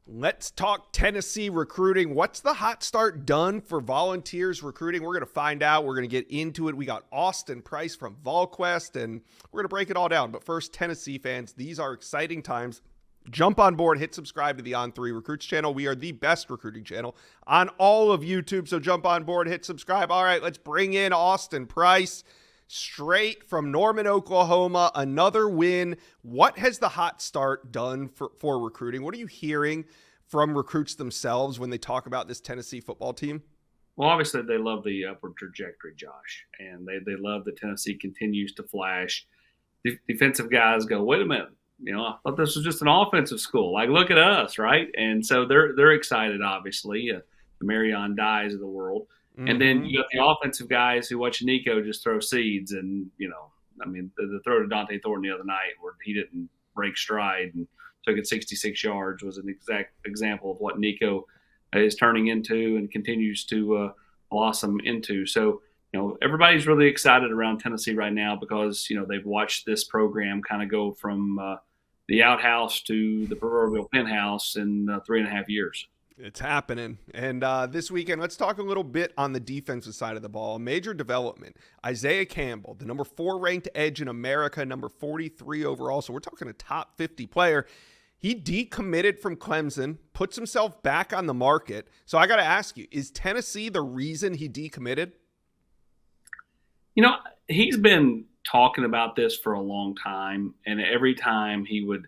Let's talk Tennessee recruiting. What's the hot start done for Volunteers recruiting? We're going to find out. We're going to get into it. We got Austin Price from VolQuest, and we're going to break it all down. But first, Tennessee fans, these are exciting times. Jump on board, hit subscribe to the On3 Recruits channel. We are the best recruiting channel on all of YouTube, so jump on board, hit subscribe. All right, let's bring in Austin Price. Straight from Norman, Oklahoma, another win. What has the hot start done for recruiting? What are you hearing from recruits themselves when they talk about this Tennessee football team? Well, obviously they love the upward trajectory, Josh, and they love that Tennessee continues to flash. Defensive guys go, wait a minute, I thought this was just an offensive school. Like, look at us, right? And so they're excited, obviously, the Marion Dyes of the world. And then you got the offensive guys who watch Nico just throw seeds. And, the throw to Dante Thornton the other night where he didn't break stride and took it 66 yards was an exact example of what Nico is turning into and continues to blossom into. So, everybody's really excited around Tennessee right now because, they've watched this program kind of go from the outhouse to the proverbial penthouse in 3.5 years. It's happening. And this weekend, let's talk a little bit on the defensive side of the ball. A major development. Isaiah Campbell, the number 4 ranked edge in America, number 43 overall. So we're talking a top 50 player. He decommitted from Clemson, puts himself back on the market. So I got to ask you, is Tennessee the reason he decommitted? He's been talking about this for a long time. And every time he would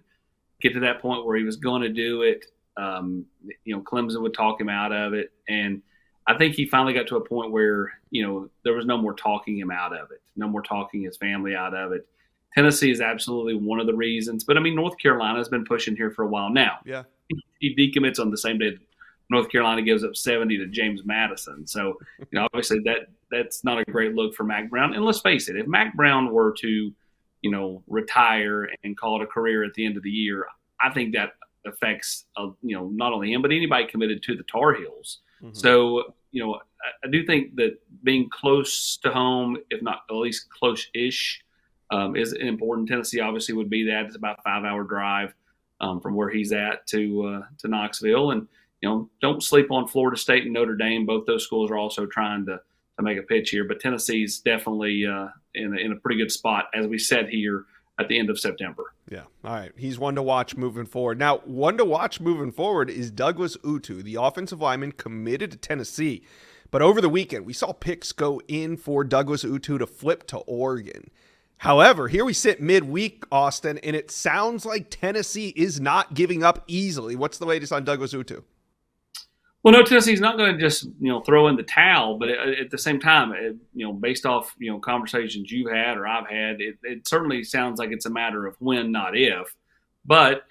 get to that point where he was going to do it, Clemson would talk him out of it. And I think he finally got to a point where, there was no more talking him out of it, no more talking his family out of it. Tennessee is absolutely one of the reasons. But, North Carolina has been pushing here for a while now. Yeah. He decommits on the same day North Carolina gives up 70 to James Madison. So, obviously that's not a great look for Mack Brown. And let's face it, if Mack Brown were to, retire and call it a career at the end of the year, I think that affects not only him but anybody committed to the Tar Heels. So I do think that being close to home, if not at least close-ish, is important. Tennessee obviously would be that. It's about a 5-hour drive from where he's at to Knoxville. And don't sleep on Florida State and Notre Dame. Both those schools are also trying to make a pitch here, but Tennessee's definitely in a pretty good spot as we said here at the end of September. Yeah. All right. He's one to watch moving forward. Now, one to watch moving forward is Douglas Utu, the offensive lineman committed to Tennessee. But over the weekend, we saw picks go in for Douglas Utu to flip to Oregon. However, here we sit midweek, Austin, and it sounds like Tennessee is not giving up easily. What's the latest on Douglas Utu? Well, no, Tennessee's not going to just throw in the towel, but at the same time, based off conversations you've had or I've had, it certainly sounds like it's a matter of when, not if. But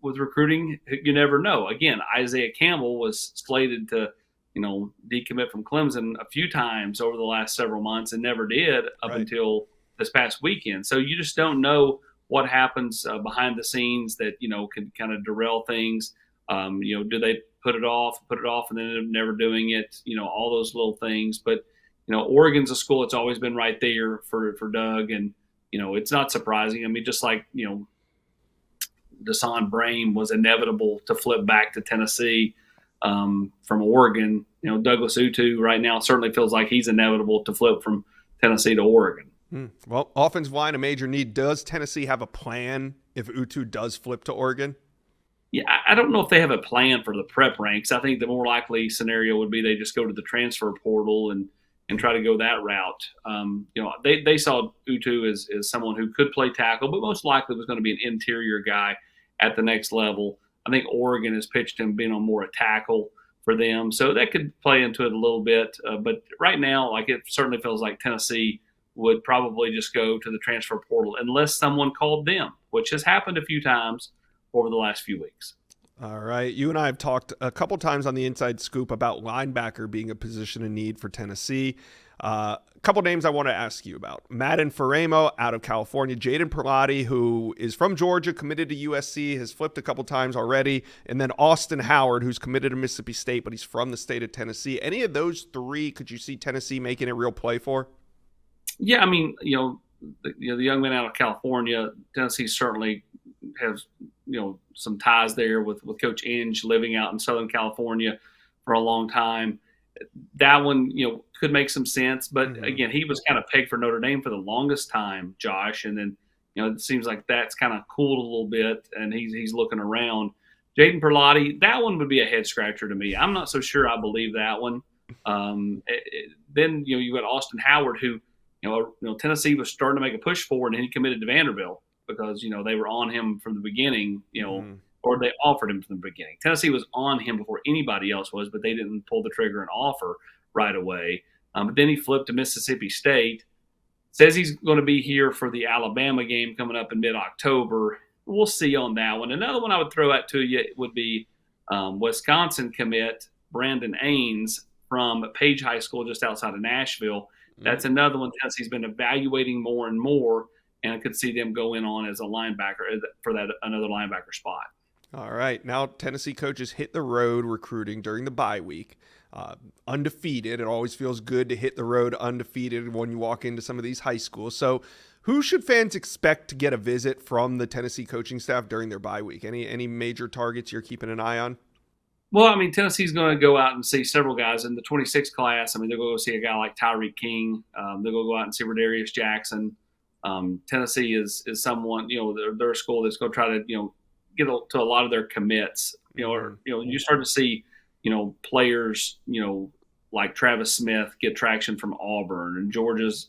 with recruiting, you never know. Again, Isaiah Campbell was slated to decommit from Clemson a few times over the last several months and never did up until this past weekend. So you just don't know what happens behind the scenes that can kind of derail things. Do they put it off, and then end up never doing it, all those little things. But, Oregon's a school that's always been right there for Doug. And, it's not surprising. Just like, Deshaun Brame was inevitable to flip back to Tennessee from Oregon. Douglas Utu right now certainly feels like he's inevitable to flip from Tennessee to Oregon. Well, offensive line, a major need. Does Tennessee have a plan if Utu does flip to Oregon? Yeah, I don't know if they have a plan for the prep ranks. I think the more likely scenario would be they just go to the transfer portal and try to go that route. They saw Utu as someone who could play tackle, but most likely was going to be an interior guy at the next level. I think Oregon has pitched him being on more a tackle for them, so that could play into it a little bit. But right now, it certainly feels like Tennessee would probably just go to the transfer portal unless someone called them, which has happened a few times over the last few weeks. All right. You and I have talked a couple times on the Inside Scoop about linebacker being a position in need for Tennessee. A couple names I want to ask you about. Madden Faremo out of California. Jaden Perlotti, who is from Georgia, committed to USC, has flipped a couple times already. And then Austin Howard, who's committed to Mississippi State, but he's from the state of Tennessee. Any of those three could you see Tennessee making a real play for? Yeah, the young man out of California, Tennessee certainly has some ties there with Coach Inge living out in Southern California for a long time. That one, could make some sense. But again, he was kind of pegged for Notre Dame for the longest time, Josh. And then, it seems like that's kind of cooled a little bit, and he's looking around. Jaden Perlotti, that one would be a head scratcher to me. I'm not so sure I believe that one. Then you got Austin Howard, who Tennessee was starting to make a push for, and he committed to Vanderbilt because they were on him from the beginning, or they offered him from the beginning. Tennessee was on him before anybody else was, but they didn't pull the trigger and offer right away. But then he flipped to Mississippi State. Says he's going to be here for the Alabama game coming up in mid-October. We'll see on that one. Another one I would throw out to you would be Wisconsin commit Brandon Ains from Page High School just outside of Nashville. That's another one Tennessee's been evaluating more and more, and I could see them go in on as a linebacker for that another linebacker spot. All right. Now Tennessee coaches hit the road recruiting during the bye week. Undefeated. It always feels good to hit the road undefeated when you walk into some of these high schools. So who should fans expect to get a visit from the Tennessee coaching staff during their bye week? Any major targets you're keeping an eye on? Well, Tennessee's going to go out and see several guys in the 26 class. They'll go see a guy like Tyreek King. They'll go out and see Rodarius Jackson. Tennessee is someone, their school that's going to try to, get to a lot of their commits. You start to see, players, like Travis Smith get traction from Auburn, and Georgia's,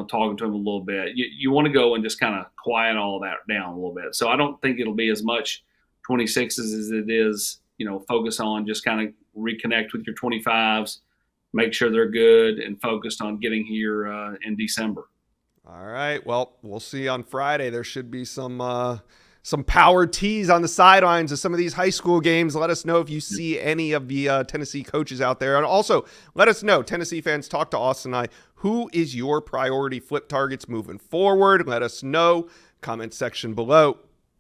talking to him a little bit. You want to go and just kind of quiet all that down a little bit. So I don't think it'll be as much 26s as it is, focus on just kind of reconnect with your 25s, make sure they're good and focused on getting here in December. All right. Well, we'll see on Friday. There should be some power tees on the sidelines of some of these high school games. Let us know if you see any of the Tennessee coaches out there. And also, let us know, Tennessee fans, talk to Austin and I, who is your priority flip targets moving forward? Let us know. Comment section below.